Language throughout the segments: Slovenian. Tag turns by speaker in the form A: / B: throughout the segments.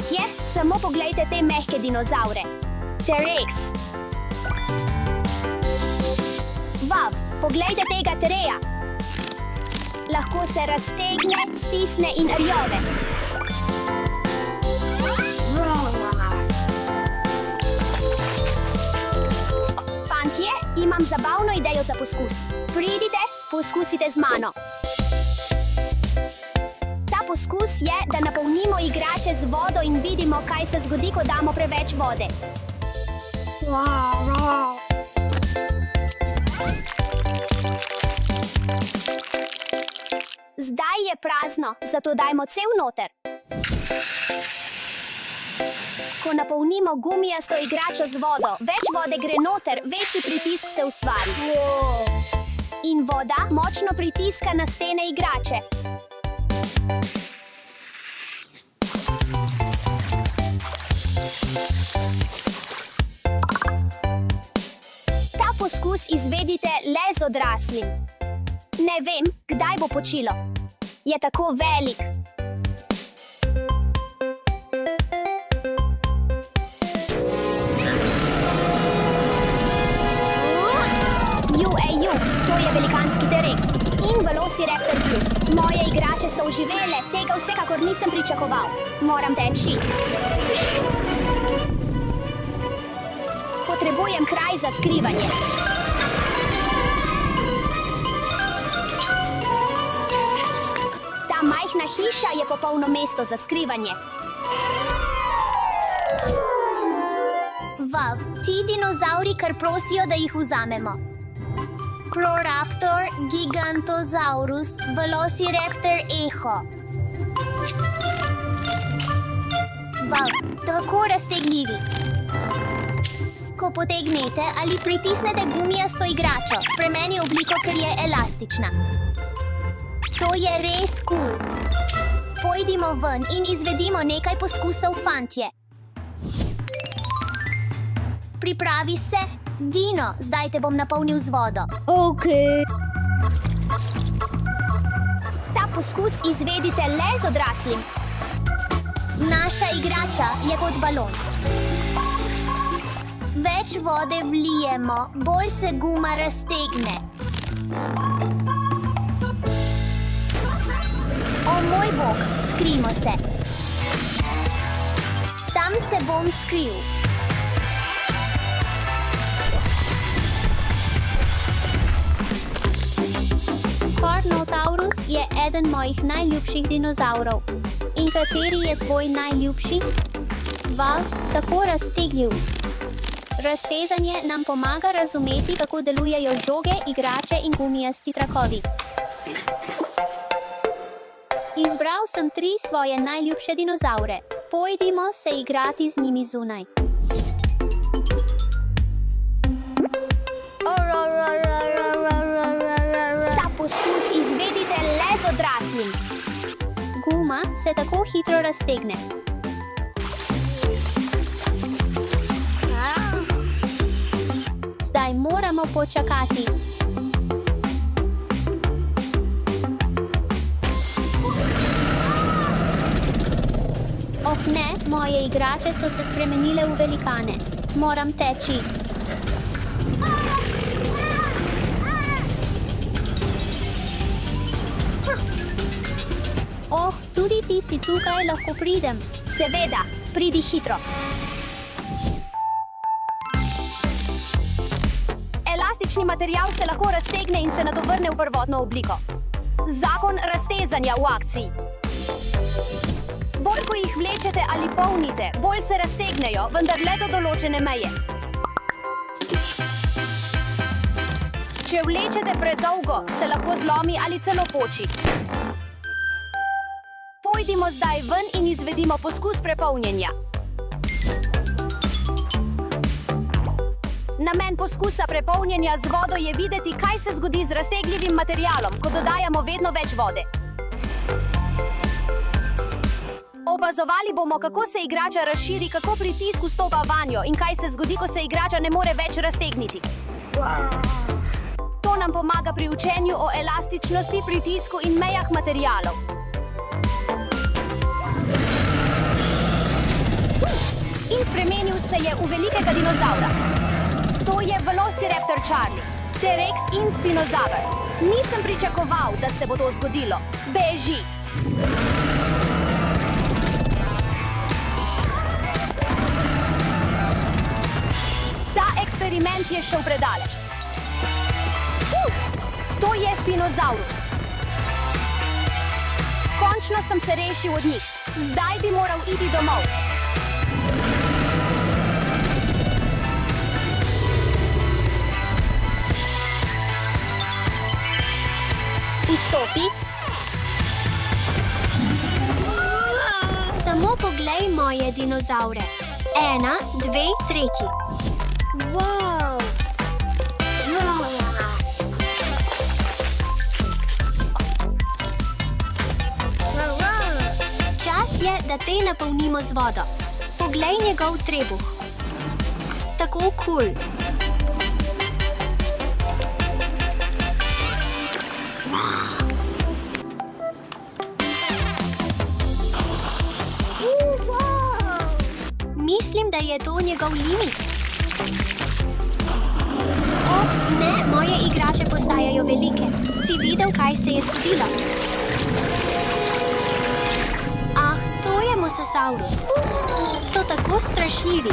A: Fantje, samo poglejte te mehke dinozaure. T-Rex. Vav, poglejte tega T-Reja. Lahko se raztegne, stisne in rjove. Fantje, imam zabavno idejo za poskus. Pridite, poskusite z mano. Ta poskus je, da napolnimo igrače z vodo in vidimo, kaj se zgodi, ko damo preveč vode. Zdaj je prazno, zato dajmo cel noter. Ko napolnimo gumijasto igračo z vodo, več vode gre noter, večji pritisk se ustvari. In voda močno pritiska na stene igrače. Ta poskus izvedite le z odraslim. Ne vem, kdaj bo počilo. Je tako velik. To je velikanski T-Rex in Velociraptor Blue. Moje igrače so oživele, tega vsekakor nisem pričakoval. Moram teči. Potrebujem kraj za skrivanje. Ta majhna hiša je popolno mesto za skrivanje. Vav, ti dinozauri kar prosijo, da jih vzamemo. Proraptor, Gigantosaurus, Velociraptor Echo. Vav, tako raztegljivi. Ko potegnete ali pritisnete gumijasto igračo, spremeni obliko, ker je elastična. To je res cool. Pojdimo ven in izvedimo nekaj poskusov, fantje. Pripravi se. Dino, zdaj te bom napolnil z vodo.
B: Okej.
A: Ta poskus izvedite le z odraslim. Naša igrača je kot balon. Več vode vlijemo, bolj se guma raztegne. O moj bog, skrijmo se. Tam se bom skril. Carnotaurus je eden mojih najljubših dinozaurov. In kateri je tvoj najljubši? Vav, tako raztegljiv. Raztezanje nam pomaga razumeti, kako delujejo žoge, igrače in gumijasti trakovi. Izbral sem 3 svoje najljubše dinozaure. Pojdimo se igrati z njimi zunaj. Poskus izvedite le z odraslim. Guma se tako hitro raztegne. Zdaj moramo počakati. Oh ne, moje igrače so se spremenile v velikane. Moram teči. Oh, tudi ti si tukaj, lahko pridem. Seveda, pridi hitro. Elastični material se lahko raztegne in se nato vrne v prvotno obliko. Zakon raztezanja v akciji. Bolj ko jih vlečete ali polnite, bolj se raztegnejo, vendar le do določene meje. Če vlečete predolgo, se lahko zlomi ali celo poči. Pojdimo zdaj ven in izvedimo poskus prepolnjenja. Namen poskusa prepolnjenja z vodo je videti, kaj se zgodi z raztegljivim materialom, ko dodajamo vedno več vode. Opazovali bomo, kako se igrača razširi, kako pritisk vstopa vanjo in kaj se zgodi, ko se igrača ne more več raztegniti. To nam pomaga pri učenju o elastičnosti, pritisku in mejah materialov.
B: se je v velikega dinozavra. To je Velociraptor Charlie, T-Rex in Spinozaver. Nisem pričakoval, da se bo to zgodilo. Beži! Ta eksperiment je šel predaleč. To je Spinozaurus. Končno sem se rešil od njih. Zdaj bi moral iti domov.
A: Vstopi. Samo poglej moje dinozaure. 1, 2, 3. Wow! Čas je, da te napolnimo z vodo. Poglej njegov trebuh. Tako kul. Mislim, da je to njegov limit. Oh, ne, moje igrače postajajo velike. Si videl, kaj se je zgodilo? Ah, to je Mosasaurus. So tako strašljivi.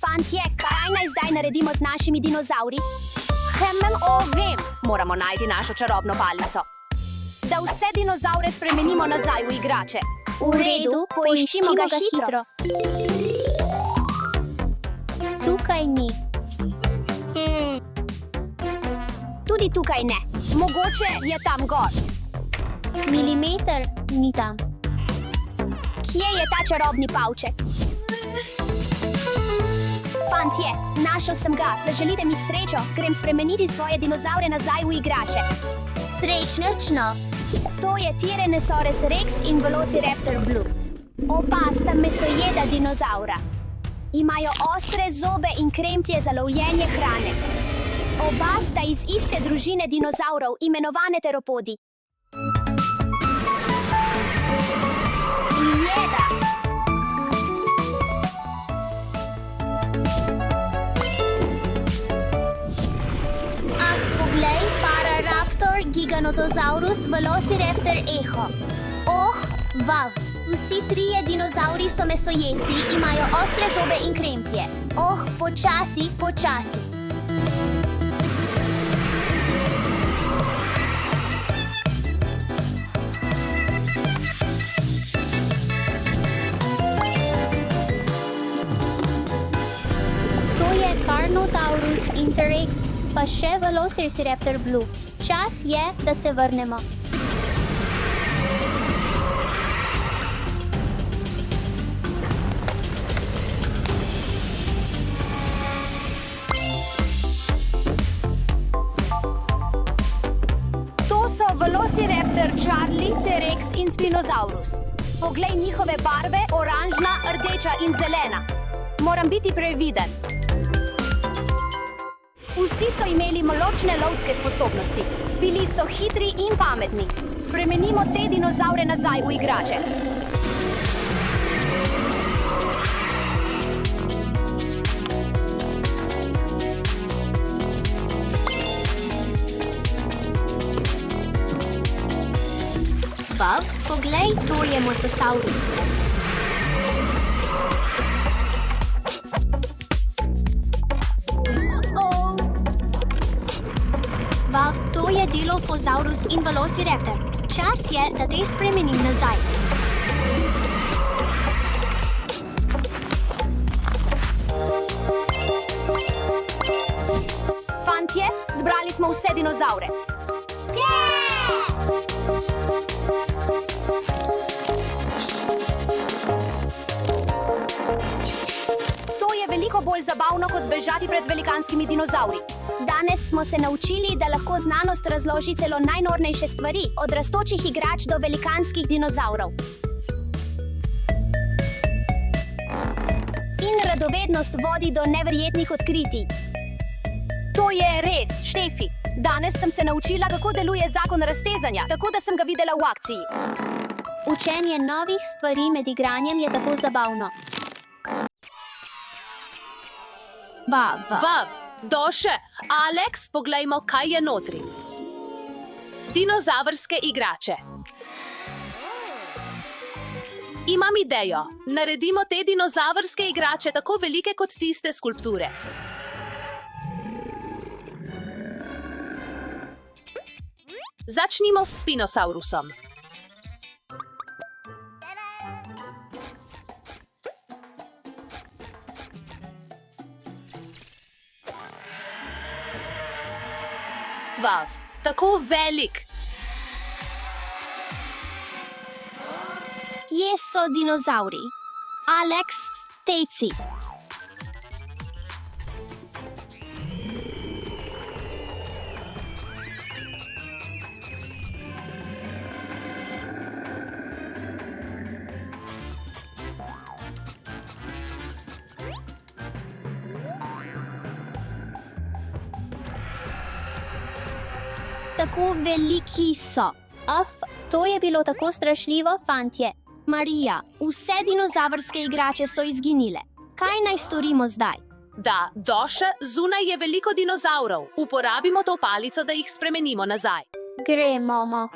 B: Fantje, kaj naj zdaj naredimo z našimi dinozauri? Vem, moramo najti našo čarobno palico. Da vse dinozaure spremenimo nazaj v igrače.
A: V redu, poiščimo ga hitro. Tukaj ni.
B: Tudi tukaj ne. Mogoče je tam gor.
A: Milimeter ni tam.
B: Kje je ta čarobni pavček? Fantje, našel sem ga. Zaželite mi srečo, grem spremeniti svoje dinozaure nazaj v igrače.
A: Srečno.
B: To je Tyrannosaurus Rex in Velociraptor Blue. Oba sta mesojeda dinozaura. Imajo ostre zobe in kremplje za lovljenje hrane. Oba sta iz iste družine dinozaurov, imenovane teropodi. Jeda!
A: Ah, poglej, Pararaptor, Giganotosaurus, Velociraptor Echo. Oh, vav! Vsi trije dinozauri so mesojedci, imajo ostre zobe in kremplje. Oh, počasi, počasi. To je Carnotaurus in T-Rex, pa še Velociraptor Blue. Čas je, da se vrnemo.
B: Velociraptor Charlie, T-Rex in Spinosaurus. Poglej njihove barve, oranžna, rdeča in zelena. Moram biti previden. Vsi so imeli močne lovske sposobnosti. Bili so hitri in pametni. Spremenimo te dinozaure nazaj v igrače.
A: Vav, poglej, to je Mosasaurus. Vav, to je Dilophosaurus in Velociraptor. Čas je, da te spremenim nazaj.
B: Fantje, zbrali smo vse dinozaure. Veliko bolj zabavno, kot bežati pred velikanskimi dinozauri. Danes smo se naučili, da lahko znanost razloži celo najnornejše stvari, od rastočih igrač do velikanskih dinozaurov. In radovednost vodi do neverjetnih odkritij. To je res, Štefi. Danes sem se naučila, kako deluje zakon raztezanja, tako da sem ga videla v akciji.
A: Učenje novih stvari med igranjem je tako zabavno.
C: Vav, Doše, Alex, poglejmo, kaj je notri. Dinozavrske igrače. Imam idejo. Naredimo te dinozavrske igrače tako velike kot tiste skulpture. Začnimo s Spinosaurusom. Vav, tako velik.
B: Kje so dinozauri? Alex, teci. Tako veliki so.
A: To je bilo tako strašljivo, fantje.
B: Marija, vse dinozavrske igrače so izginile. Kaj naj storimo zdaj?
C: Da, Doše, zunaj je veliko dinozavrov. Uporabimo to palico, da jih spremenimo nazaj.
A: Gremo.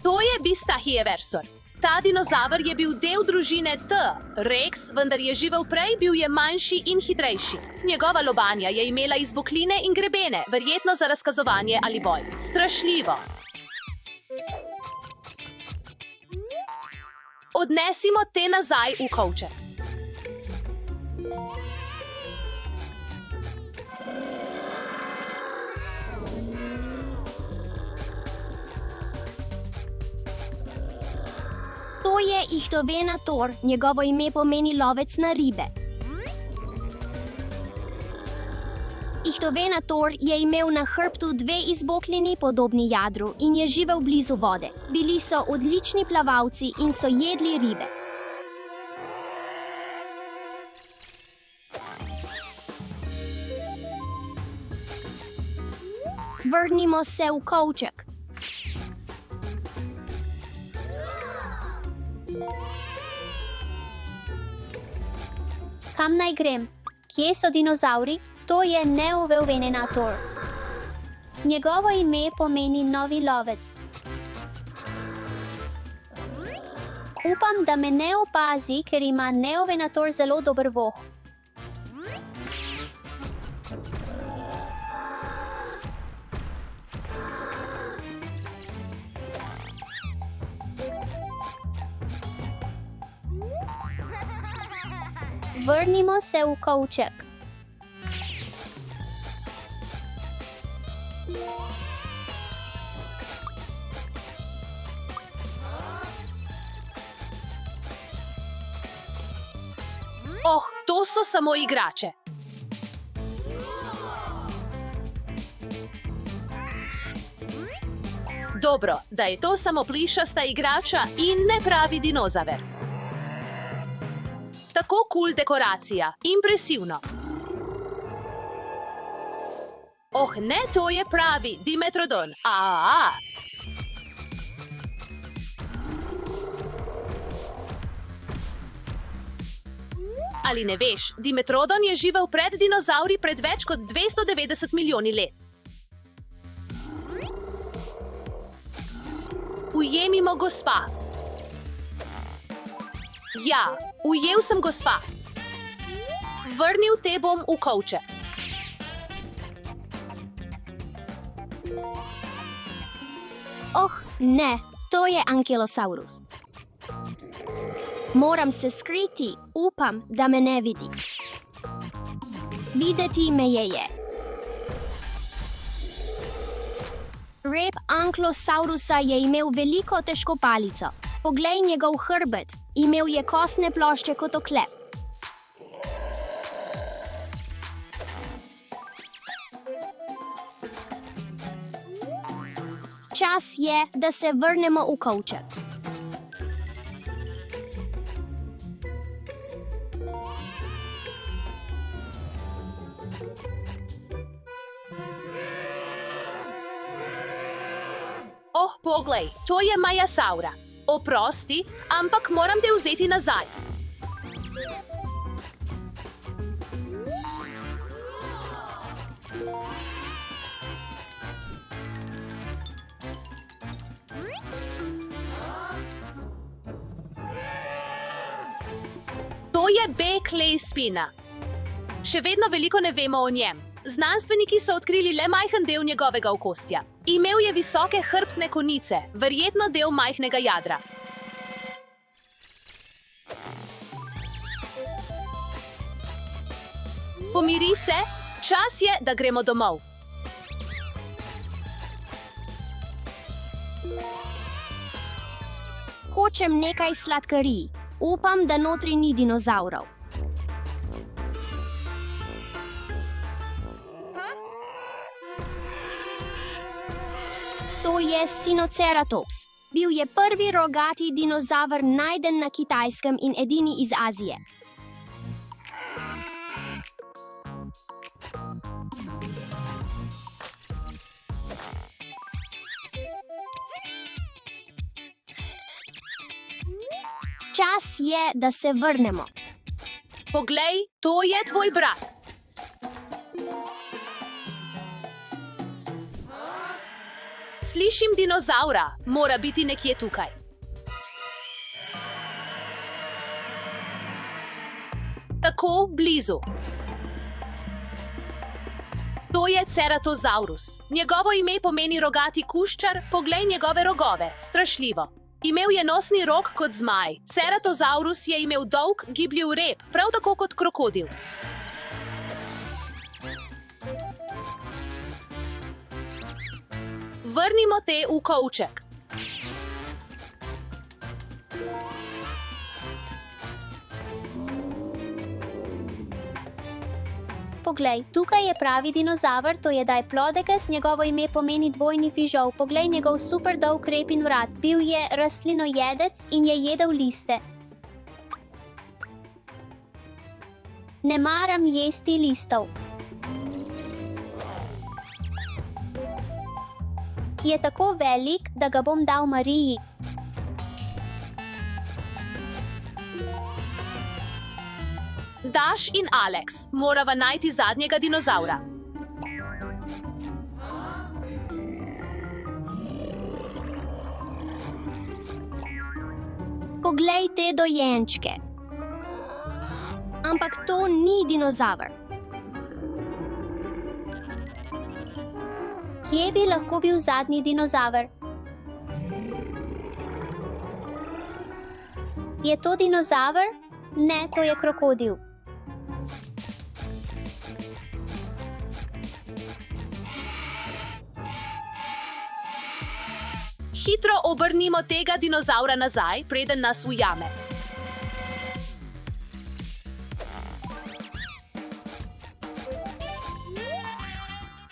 C: To je Bistahieversor. Ta dinozaver je bil del družine T. Rex, vendar je živel prej, bil je manjši in hitrejši. Njegova lobanja je imela izbokline in grebene, verjetno za razkazovanje ali boj. Strašljivo. Odnesimo te nazaj v kovček.
B: To je Ichthyovenator, njegovo ime pomeni lovec na ribe. Ichthyovenator je imel na hrbtu dve izbokljeni podobni jadru in je živel blizu vode. Bili so odlični plavalci in so jedli ribe. Vrnimo se v kovček.
A: Kam naj grem? Kje so dinozauri? To je Neovenator. Njegovo ime pomeni novi lovec. Upam, da me ne opazi, ker ima Neovenator zelo dober voh. Vrnimo se v kovček.
C: To so samo igrače. Dobro, da je to samo plišasta igrača in ne pravi dinozaver. Tako kul dekoracija, impresivno. Ne, to je pravi Dimetrodon. Ali ne veš, Dimetrodon je živel pred dinozauri pred več kot 290 milijoni let. Ujemimo gospa. Ja, ujel sem gospa. Vrnil te bom v kovček.
B: Ne, to je Ankylosaurus. Moram se skriti, upam, da me ne vidi. Videti me je. Rep Ankylosaurusa je imel veliko težko palico. Poglej njegov hrbet, imel je kostne plošče kot oklep. Čas je, da se vrnemo v kovček.
C: Oh, poglej, to je moja Saura. Oprosti, ampak moram te vzeti nazaj. To je B-klej spina. Še vedno veliko ne vemo o njem. Znanstveniki so odkrili le majhen del njegovega okostja. Imel je visoke hrbtne konice, verjetno del majhnega jadra. Pomiri se, čas je, da gremo domov.
B: Hočem nekaj sladkarij. Upam, da notri ni dinozavrov. To je Sinoceratops. Bil je prvi rogati dinozaver najden na Kitajskem in edini iz Azije. Čas je, da se vrnemo.
C: Poglej, to je tvoj brat. Slišim dinozavra, mora biti nekje tukaj. Tako blizu. To je Ceratosaurus. Njegovo ime pomeni rogati kuščar, poglej njegove rogove, strašljivo. Imel je nosni rog kot zmaj. Ceratosaurus je imel dolg, gibljiv rep, prav tako kot krokodil. Vrnimo te v kovček.
A: Poglej, tukaj je pravi dinozaver, to je Diplodocus, njegovo ime pomeni dvojni fižol. Poglej njegov super dolg rep in vrat. Bil je rastlinojedec in je jedel liste. Ne maram jesti listov. Je tako velik, da ga bom dal Mariji.
C: Daš in Alex morava najti zadnjega dinozavra.
B: Poglej te dojenčke. Ampak to ni dinozaver.
A: Kje bi lahko bil zadnji dinozaver? Je to dinozaver? Ne, to je krokodil.
C: Hitro obrnimo tega dinozavra nazaj, preden nas ujame.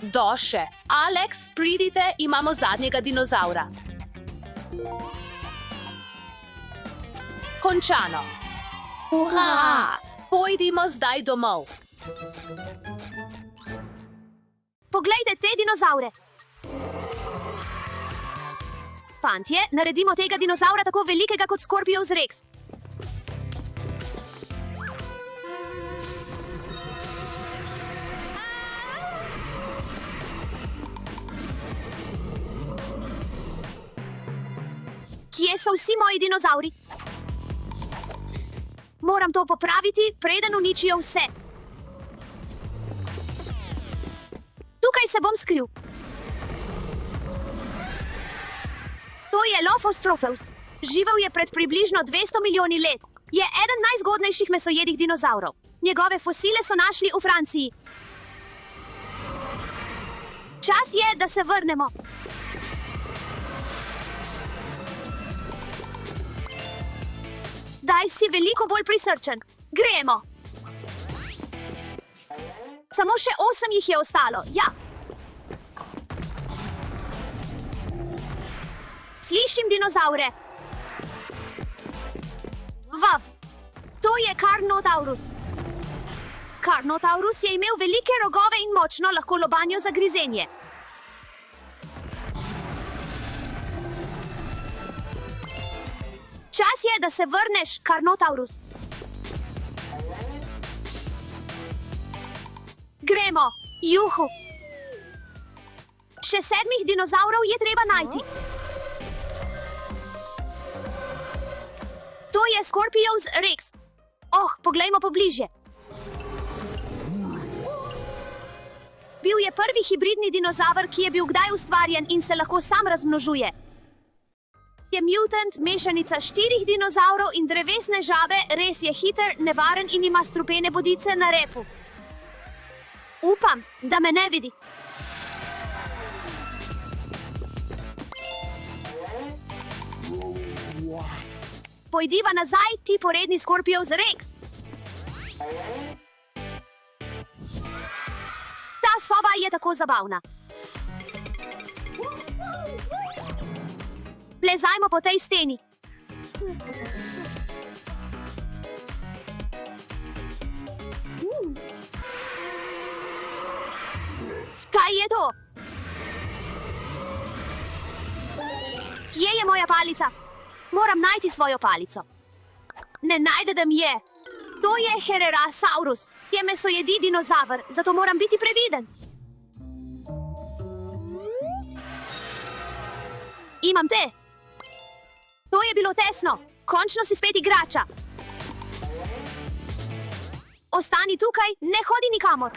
C: Doše. Alex, pridite, imamo zadnjega dinozavra. Končano.
A: Ura!
C: Pojdimo zdaj domov.
B: Poglejte te dinozavre. Fantje, naredimo tega dinozavra tako velikega kot Scorpius Rex. Kje so vsi moji dinozavri? Moram to popraviti, preden uničijo vse. Tukaj se bom skril. To je Lophostropheus. Živel je pred približno 200 milijoni let. Je eden najzgodnejših mesojedih dinozavrov. Njegove fosile so našli v Franciji. Čas je, da se vrnemo. Zdaj si veliko bolj prisrčen. Gremo. Samo še 8 jih je ostalo, ja. Iščim dinozavre. Vav, to je Carnotaurus. Carnotaurus je imel velike rogove in močno lahko lobanjo za grizenje. Čas je, da se vrneš, Carnotaurus. Gremo, juhu. Še 7 dinozavrov je treba najti. To je Scorpius Rex. Oh, poglejmo pobliže. Bil je prvi hibridni dinozaver, ki je bil kdaj ustvarjen in se lahko sam razmnožuje. Je mutant, mešanica 4 dinozavrov in drevesne žabe, res je hiter, nevaren in ima strupene bodice na repu. Upam, da me ne vidi. Pojdiva nazaj, ti poredni Scorpius Rex. Ta soba je tako zabavna. Plezajmo po tej steni. Kaj je to? Kje je moja palica? Moram najti svojo palico. Ne najdem je. To je Hererasaurus. Je mesojedi dinozaver, zato moram biti previden. Imam te. To je bilo tesno. Končno si spet igrača. Ostani tukaj, ne hodi nikamor.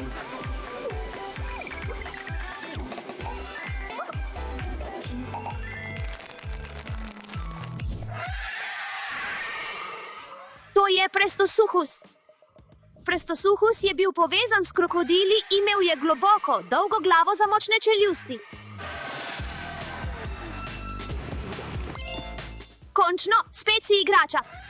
B: To je Prestosuchus. Prestosuchus je bil povezan s krokodili, imel je globoko, dolgo glavo za močne čeljusti. Končno, spet si igrača.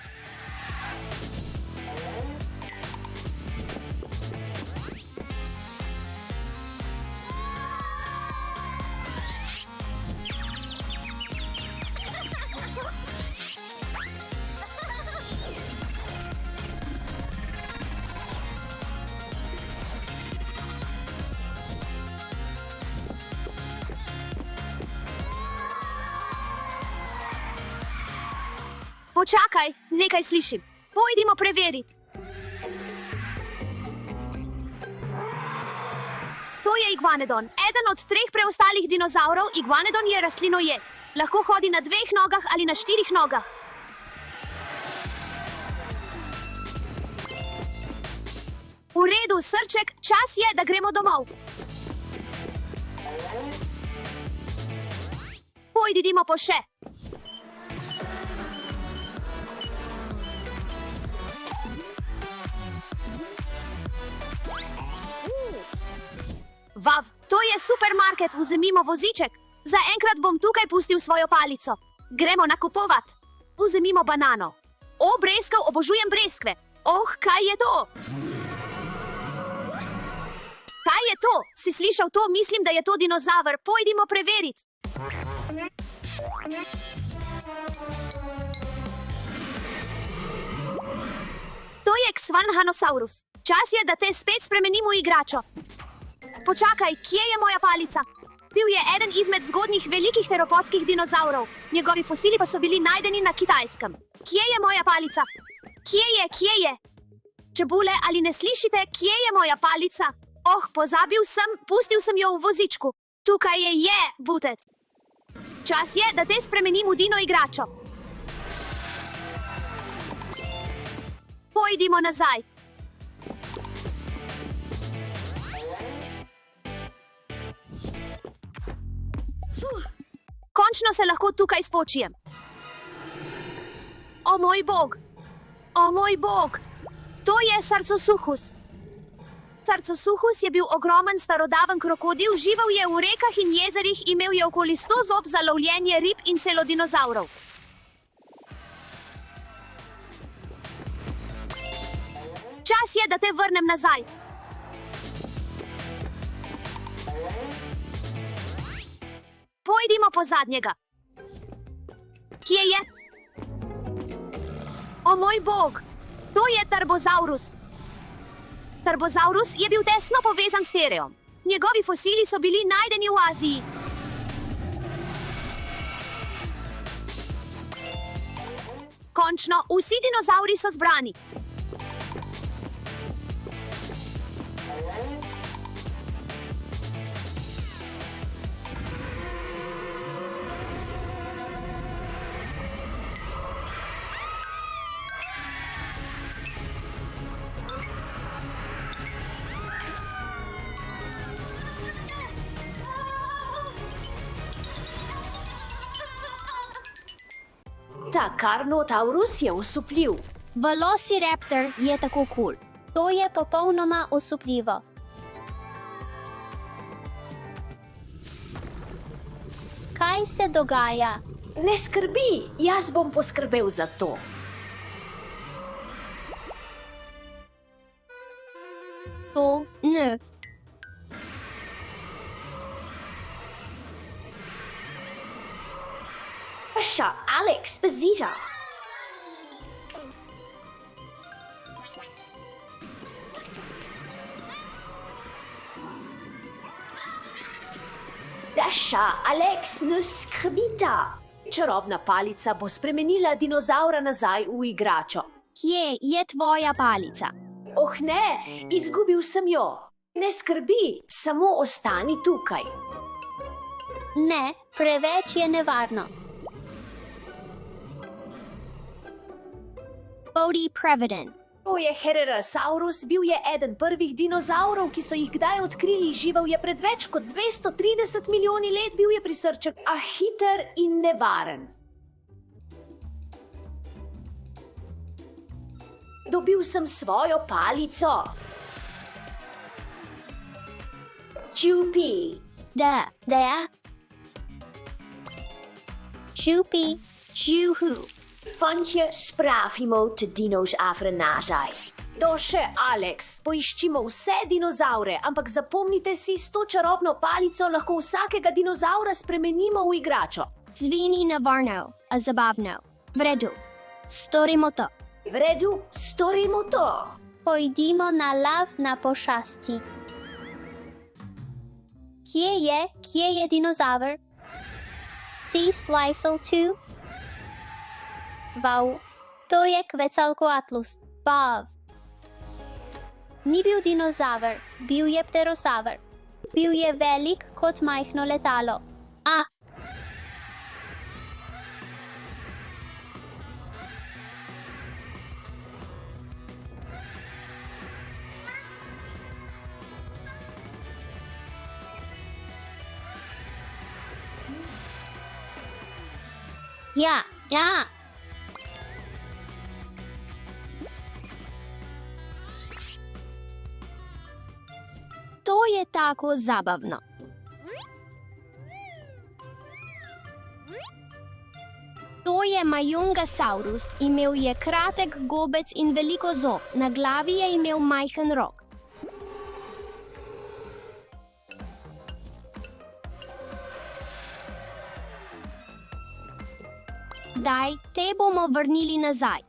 B: Počakaj, nekaj slišim. Pojdimo preveriti. To je Iguanodon, eden od 3 preostalih dinozavrov. Iguanodon je rastlinojed. Lahko hodi na 2 nogah ali na 4 nogah. V redu, srček, čas je, da gremo domov. Pojdimo po še. Vav, to je supermarket, vzemimo voziček. Zaenkrat bom tukaj pustil svojo palico. Gremo nakupovat. Vzemimo banano. O, breskov, obožujem breskve. Oh, kaj je to? Kaj je to? Si slišal to? Mislim, da je to dinozaver. Pojdimo preveriti. To je Xvanhanosaurus. Čas je, da te spet spremenimo v igračo. Počakaj, kje je moja palica? Bil je eden izmed zgodnjih velikih teropodskih dinozavrov. Njegovi fosili pa so bili najdeni na Kitajskem. Kje je moja palica? Kje je? Čebule, ali ne slišite, kje je moja palica? Oh, pozabil sem, pustil sem jo v vozičku. Tukaj je, butec. Čas je, da te spremenim v dino igračo. Pojdimo nazaj. Končno se lahko tukaj spočijem. O moj bog! O moj bog! To je Sarcosuchus. Sarcosuchus je bil ogromen starodaven krokodil, živel je v rekah in jezerih, imel je okoli 100 zob za lovljenje rib in celo dinozavrov. Čas je, da te vrnem nazaj. Pojdimo po zadnjega. Kje je? O moj bog, to je Tarbosaurus. Tarbosaurus je bil tesno povezan s Tereom. Njegovi fosili so bili najdeni v Aziji. Končno, vsi dinozauri so zbrani. Ta Carnotaurus je osupljiv.
A: Velociraptor je tako kul. To je popolnoma osupljivo. Kaj se dogaja?
B: Ne skrbi, jaz bom poskrbel za to.
A: To ne.
B: Paša, Alex, pazita. Daša, Alex, ne skrbita. Čarobna palica bo spremenila dinozaura nazaj v igračo.
A: Kje je tvoja palica?
B: Oh ne, izgubil sem jo. Ne skrbi, samo ostani tukaj.
A: Ne, preveč je nevarno. Bodhi Previden.
B: To je Hererasaurus, bil je eden prvih dinozaurov, ki so jih kdaj odkrili. Živel je pred več kot 230 milijoni let, bil je prisrčen, a hiter in nevaren. Dobil sem svojo palico. Čupi.
A: Da. Čupi, čuhu.
B: Fantje, spravimo te dinozaure nazaj. Doše, Alex, poiščimo vse dinozaure, ampak zapomnite si, s to čarobno palico lahko vsakega dinozaura spremenimo v igračo.
A: Zveni nevarno, a zabavno. V redu, storimo to.
B: V redu, storimo to.
A: Pojdimo na lov na pošasti. Kje je dinozaur? Si sliceal tu? Wow, to je Quetzalcoatlus. Bav. Ni bil dinozaur, bil je pterosaur. Bil je velik kot majhno letalo. A. Ja. To je tako zabavno. To je Majungasaurus, imel je kratek gobec in veliko zob, na glavi je imel majhen rog. Zdaj te bomo vrnili nazaj.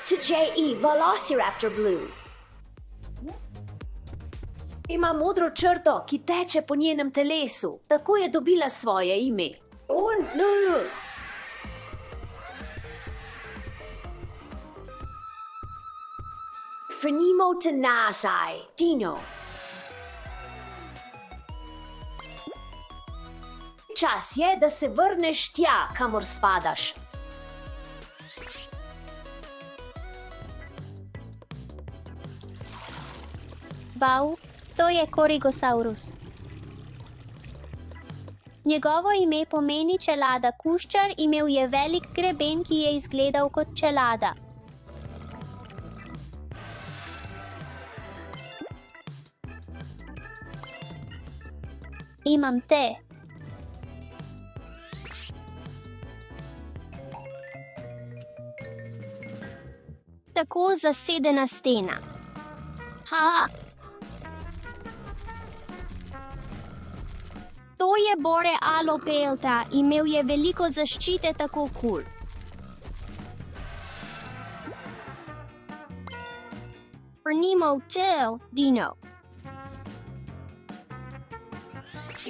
B: To J.E. Velociraptor Blue. Ima modro črto, ki teče po njenem telesu. Tako je dobila svoje ime. No. Vrnimo te nazaj, Dino. Čas je, da se vrneš tja, kamor spadaš.
A: Wow, to je Corygosaurus. Njegovo ime pomeni čelada kuščar, imel je velik greben, ki je izgledal kot čelada. Imam te.
B: tako zasedena stena. Ha! To je Bore Alopelta, imel je veliko zaščite, tako kul. Vrnimo v Dino.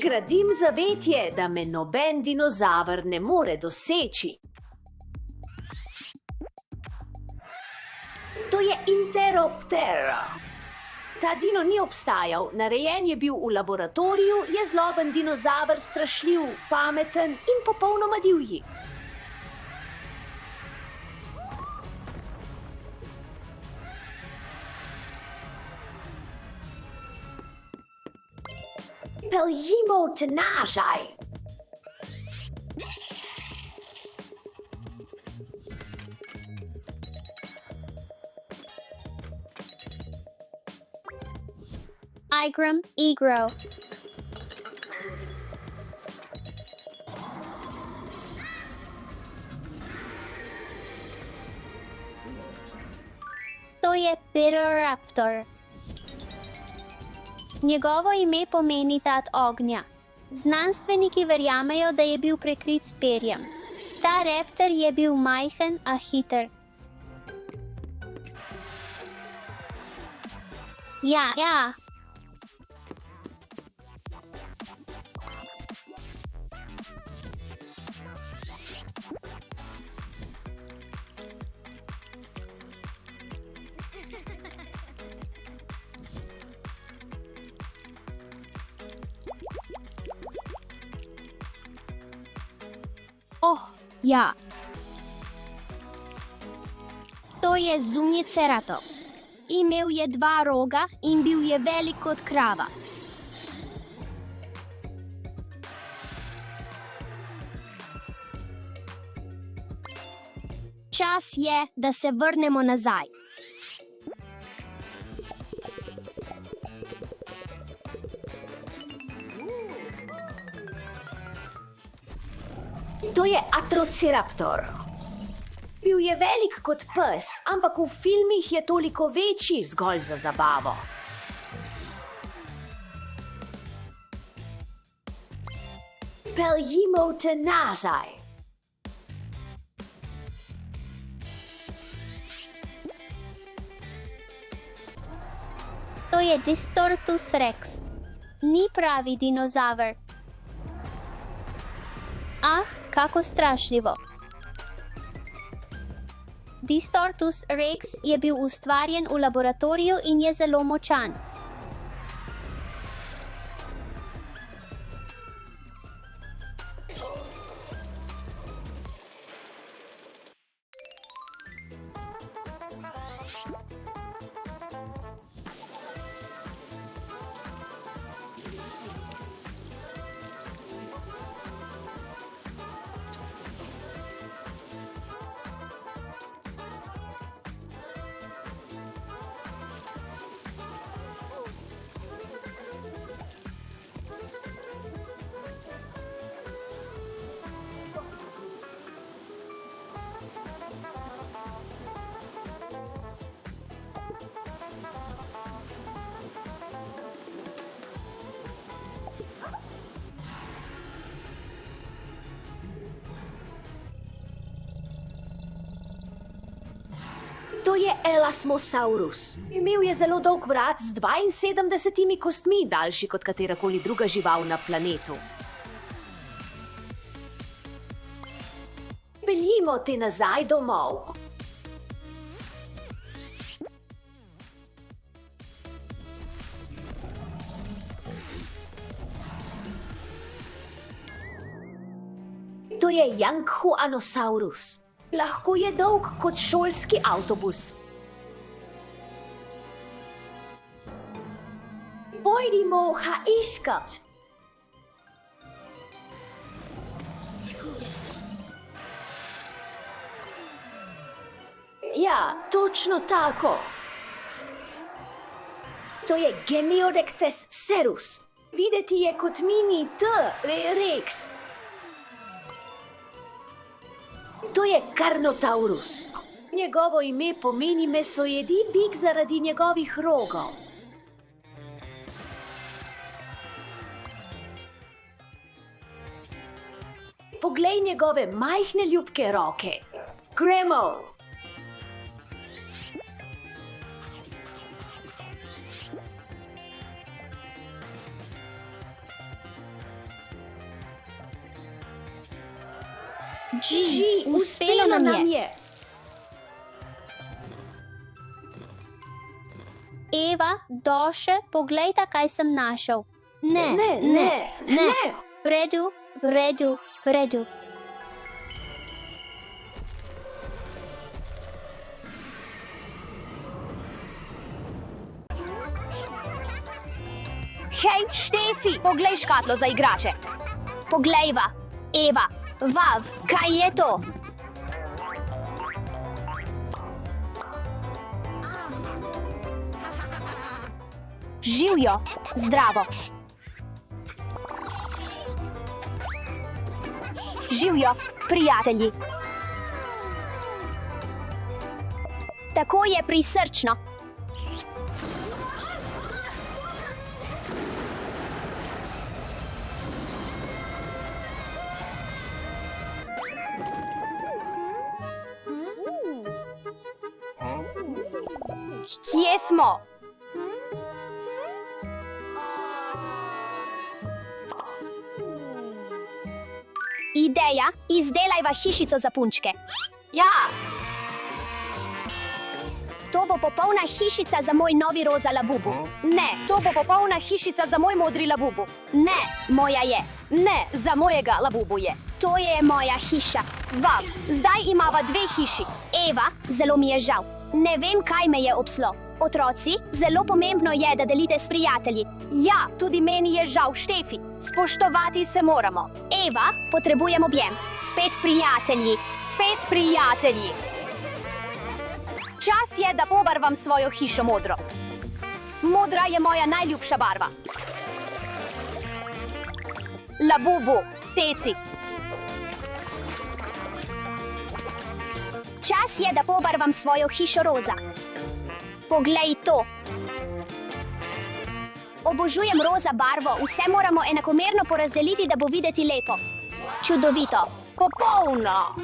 D: Gradim zavetje, da me noben dinozaver ne more doseči. To je Interoptera. Ta dino ni obstajal, narejen je bil v laboratoriju, je zloben dinozaver, strašljiv, pameten in popolnoma divji. Peljimo te nazaj.
A: Igram, Igro. To je Piroraptor. Njegovo ime pomeni tat ognja. Znanstveniki verjamejo, da je bil prekrit s perjem. Ta raptor je bil majhen, a hiter. Ja.
B: Ja. To je Zuniceratops. Imel je 2 roga in bil je velik kot krava. Čas je, da se vrnemo nazaj.
D: To je Atrociraptor. Bil je velik kot pes, ampak v filmih je toliko večji zgolj za zabavo. Peljimo te nazaj.
A: To je Distortus rex. Ni pravi dinozaver. Ah, kako strašljivo. Distortus rex je bil ustvarjen v laboratoriju in je zelo močan.
D: To je Elasmosaurus. Imel je zelo dolg vrat z 72 kostmi, daljši kot katerakoli druga žival na planetu. Peljimo te nazaj domov. To je Yankhuanosaurus. Lahko je dolg kot šolski avtobus. Pojdimo ga iskat. Ja, točno tako. To je Geniodectes cerus. Videti je kot mini T-rex. To je Carnotaurus. Njegovo ime pomeni mesojedi bik zaradi njegovih rogov. Poglej njegove majhne ljubke roke. Gremo!
A: G, uspelo nam je. Eva, Doše, poglejta, kaj sem našel. Ne. V redu, v redu, v redu.
B: Hej, Štefi, poglej škatlo za igrače. Poglejva, Eva, Vav, kaj je to? Živjo, zdravo. Živjo, prijatelji. Tako je prisrčno. Kje smo? Ideja, izdelajva hišico za punčke. Ja! To bo popolna hišica za moj novi roza labubu. Ne, to bo popolna hišica za moj modri labubu. Ne, moja je. Ne, za mojega labubu je. To je moja hiša. Vav, zdaj imava dve hiši. Eva, zelo mi je žal. Ne vem, kaj me je obslo. Otroci, zelo pomembno je, da delite s prijatelji. Ja, tudi meni je žal, Štefi. Spoštovati se moramo. Eva, potrebujem objem. Spet prijatelji. Spet prijatelji. Čas je, da pobarvam svojo hišo modro. Modra je moja najljubša barva. Labubu, teci. Čas je, da pobarvam svojo hišo roza. Poglej to. Obožujem roza barvo, vse moramo enakomerno porazdeliti, da bo videti lepo. Čudovito. Popolno.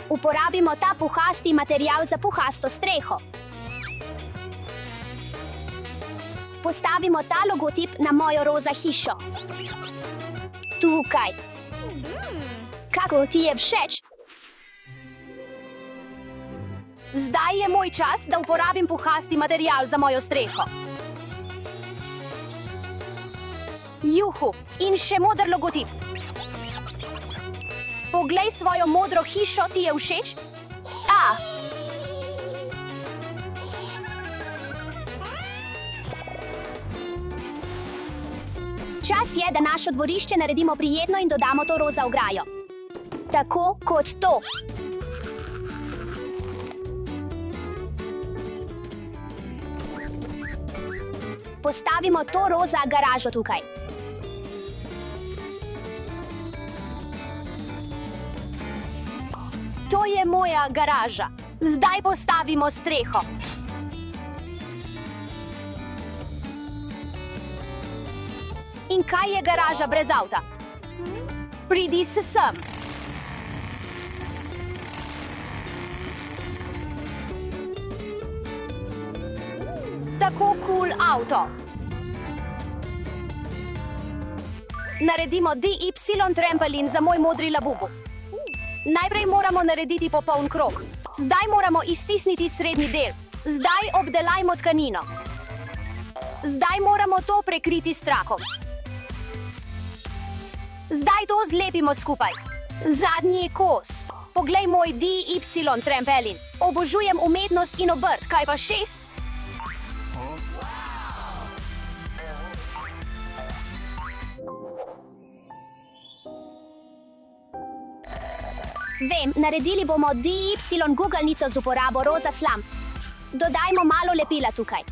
B: Uporabimo ta puhasti material za puhasto streho. Postavimo ta logotip na mojo roza hišo. Tukaj. Kako ti je všeč? Zdaj je moj čas, da uporabim puhasti material za mojo streho. Juhu, in še moder logotip. Poglej svojo modro hišo, ti je všeč? A. Čas je, da naše dvorišče naredimo prijetno in dodamo to roza ograjo. Tako kot to. Postavimo to roza garažo tukaj. To je moja garaža. Zdaj postavimo streho. In kaj je garaža brez avta? Pridi se sem. Tako cool avto. Naredimo DY trampolin za moj modri labubu. Najprej moramo narediti popoln krog. Zdaj moramo iztisniti srednji del. Zdaj obdelajmo tkanino. Zdaj moramo to prekriti s trakom. Zdaj to zlepimo skupaj. Zadnji kos. Poglej moj DY trampolin. Obožujem umetnost in obrt. Kaj pa 6? Vem, naredili bomo DY gugalnico z uporabo roza slam. Dodajmo malo lepila tukaj.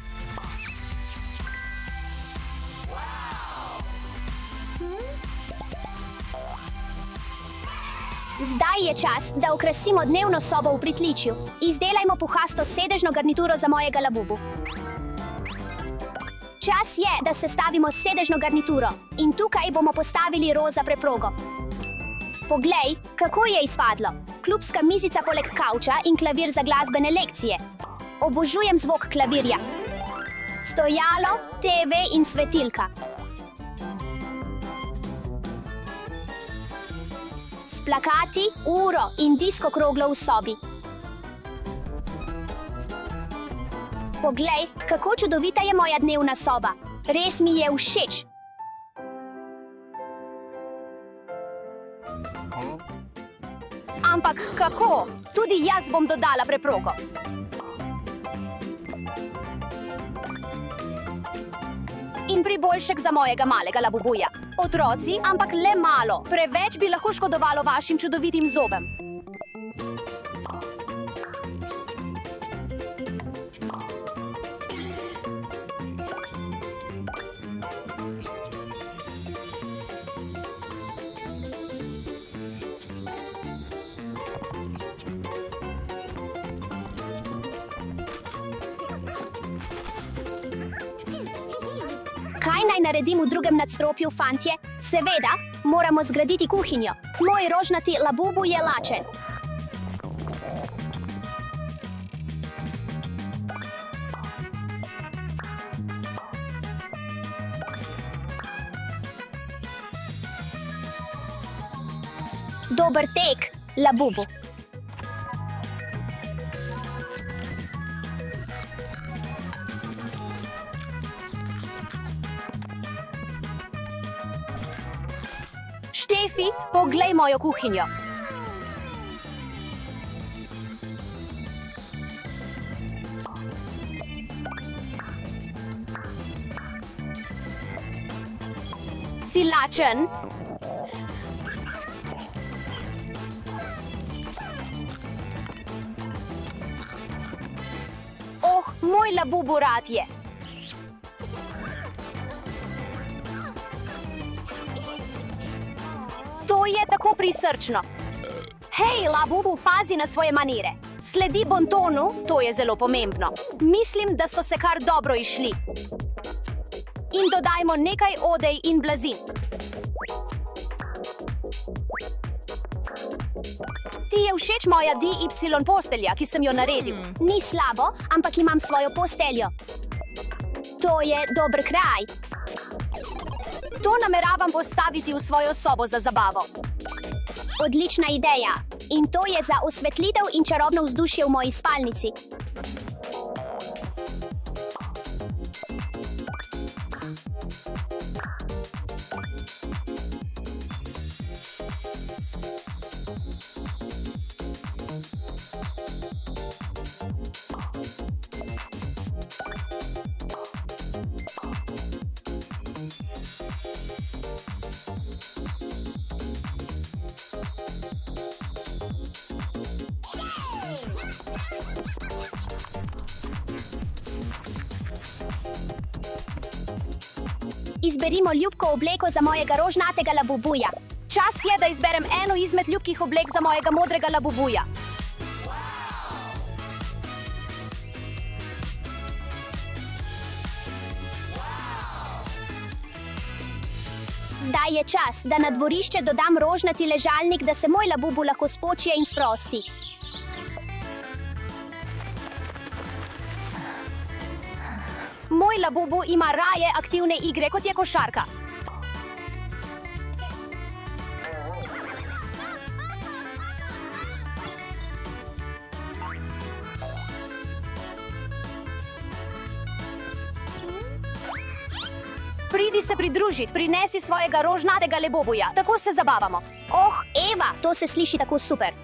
B: Zdaj je čas, da okrasimo dnevno sobo v pritličju. Izdelajmo puhasto sedežno garnituro za mojega labubu. Čas je, da sestavimo sedežno garnituro in tukaj bomo postavili roza preprogo. Poglej, kako je izpadlo. Klubska mizica poleg kavča in klavir za glasbene lekcije. Obožujem zvok klavirja. Stojalo, TV in svetilka. S plakati, uro in disko kroglo v sobi. Poglej, kako čudovita je moja dnevna soba. Res mi je všeč. Ampak kako? Tudi jaz bom dodala preprogo. In priboljšek za mojega malega labubuja. Otroci, ampak le malo. Preveč bi lahko škodovalo vašim čudovitim zobem. Kaj naj naredim v drugem nadstropju, fantje? Seveda, moramo zgraditi kuhinjo. Moj rožnati labubu je lačen. Dober tek, labubu. Štefi, poglej mojo kuhinjo. Si lačen? Oh, moj labubu rad je. To je tako prisrčno. Hej, labubu, pazi na svoje manire. Sledi bontonu, to je zelo pomembno. Mislim, da so se kar dobro izšli. In dodajmo nekaj odej in blazin. Ti je všeč moja DY postelja, ki sem jo naredil. Ni slabo, ampak imam svojo posteljo. To je dober kraj. To nameravam postaviti v svojo sobo za zabavo. Odlična ideja. In to je za osvetlitev in čarobno vzdušje v moji spalnici. Izberimo ljubko obleko za mojega rožnatega labubuja. Čas je, da izberem eno izmed ljubkih oblek za mojega modrega labubuja. Zdaj je čas, da na dvorišče dodam rožnati ležalnik, da se moj labubu lahko spočije in sprosti. Moj labubu ima raje aktivne igre, kot je košarka. Pridi se pridružiti, prinesi svojega rožnatega labubuja, tako se zabavamo. Oh, Eva, to se sliši tako super.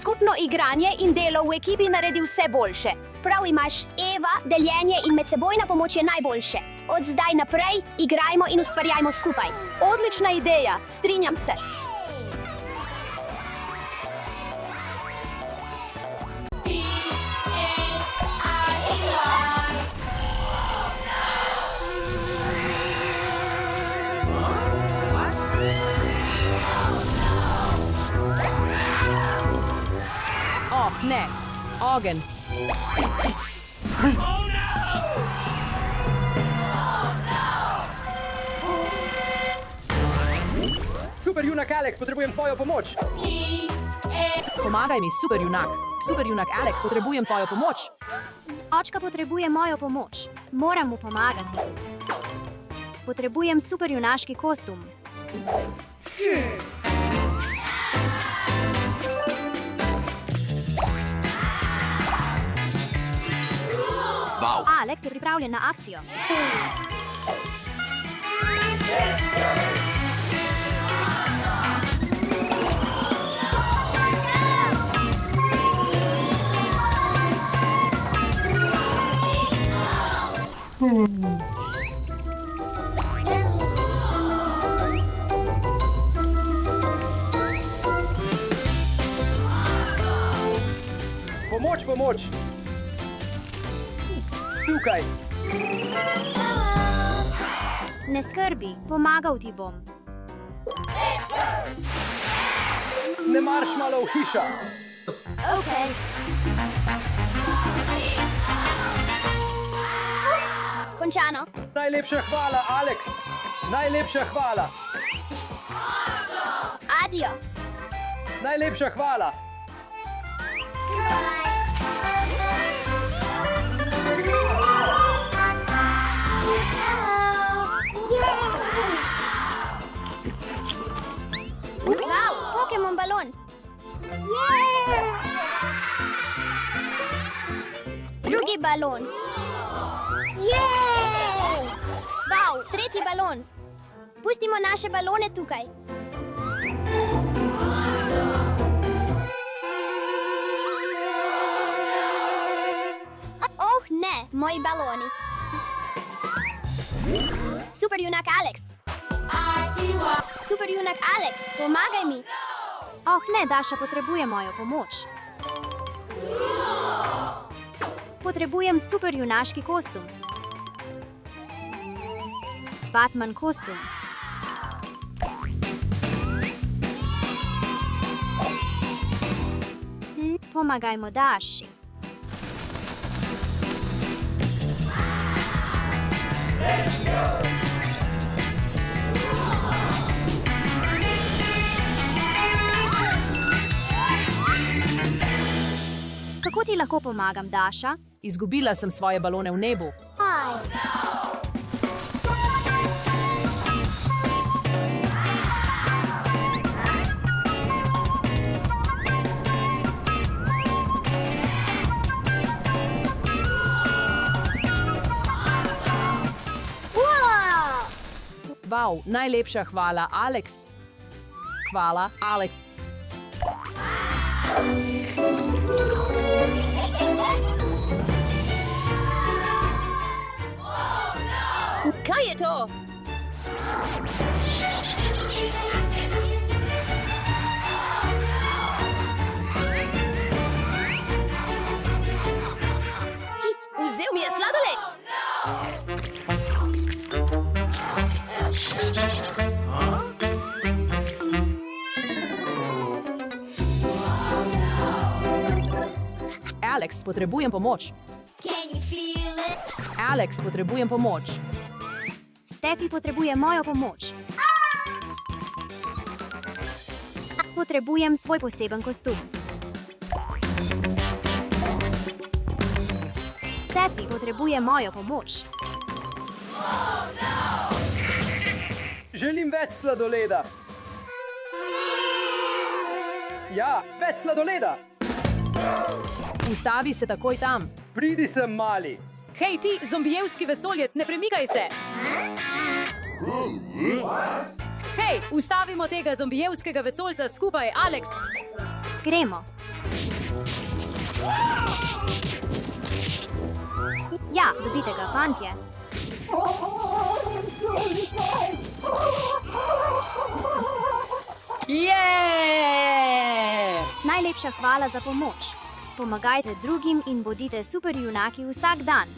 B: Skupno igranje in delo v ekipi naredi vse boljše. Prav imaš, Eva, deljenje in medsebojna pomoč je najboljše. Od zdaj naprej igrajmo in ustvarjajmo skupaj. Odlična ideja, strinjam se.
E: Ne, ogenj.
F: Super junak Alex, potrebujem tvojo pomoč.
E: Pomagaj mi, super junak. Super junak Alex, potrebujem tvojo pomoč.
B: Očka potrebuje mojo pomoč. Moram mu pomagati. Potrebujem superjunaški kostum.
G: Wow.
B: Alex je pripravljen na akcijo.
F: Pomoč, pomoč. Tukaj.
B: Ne skrbi, pomagal ti bom.
F: Ne maršmalov hiša.
B: Okay. Končano.
F: Najlepša hvala, Alex. Najlepša hvala.
B: Adijo.
F: Najlepša hvala.
B: Wow, Pokémon balon. Drugi balon. Wow, tretji balon. Pustimo naše balone tukaj. Oh ne, moji baloni. Super junak Alex. Super junak Alex, pomagaj mi. Oh ne, Daša potrebuje mojo pomoč. Potrebujem super junaški kostum. Batman kostum. Pomagajmo Daši. Kako ti lahko pomagam, Daša?
E: Izgubila sem svoje balone v nebu. Wow, najlepša hvala, Alex. Hvala, Alex. Kaj je to? Vzel mi je sladoled. Alex, potrebujem pomoč. Alex, potrebujem pomoč.
B: Stefi potrebuje mojo pomoč. Potrebujem svoj poseben kostum. Stefi potrebuje mojo pomoč.
F: Želim več sladoleda. Ja, več sladoleda.
E: Ustavi se takoj tam.
F: Pridi sem, mali.
E: Hej ti, zombijevski vesoljec, ne premikaj se! Hej, ustavimo tega zombijevskega vesoljca skupaj, Alex!
B: Gremo. Ja, dobite ga, fantje. Najlepša hvala za pomoč. Pomagajte drugim in bodite super junaki vsak dan.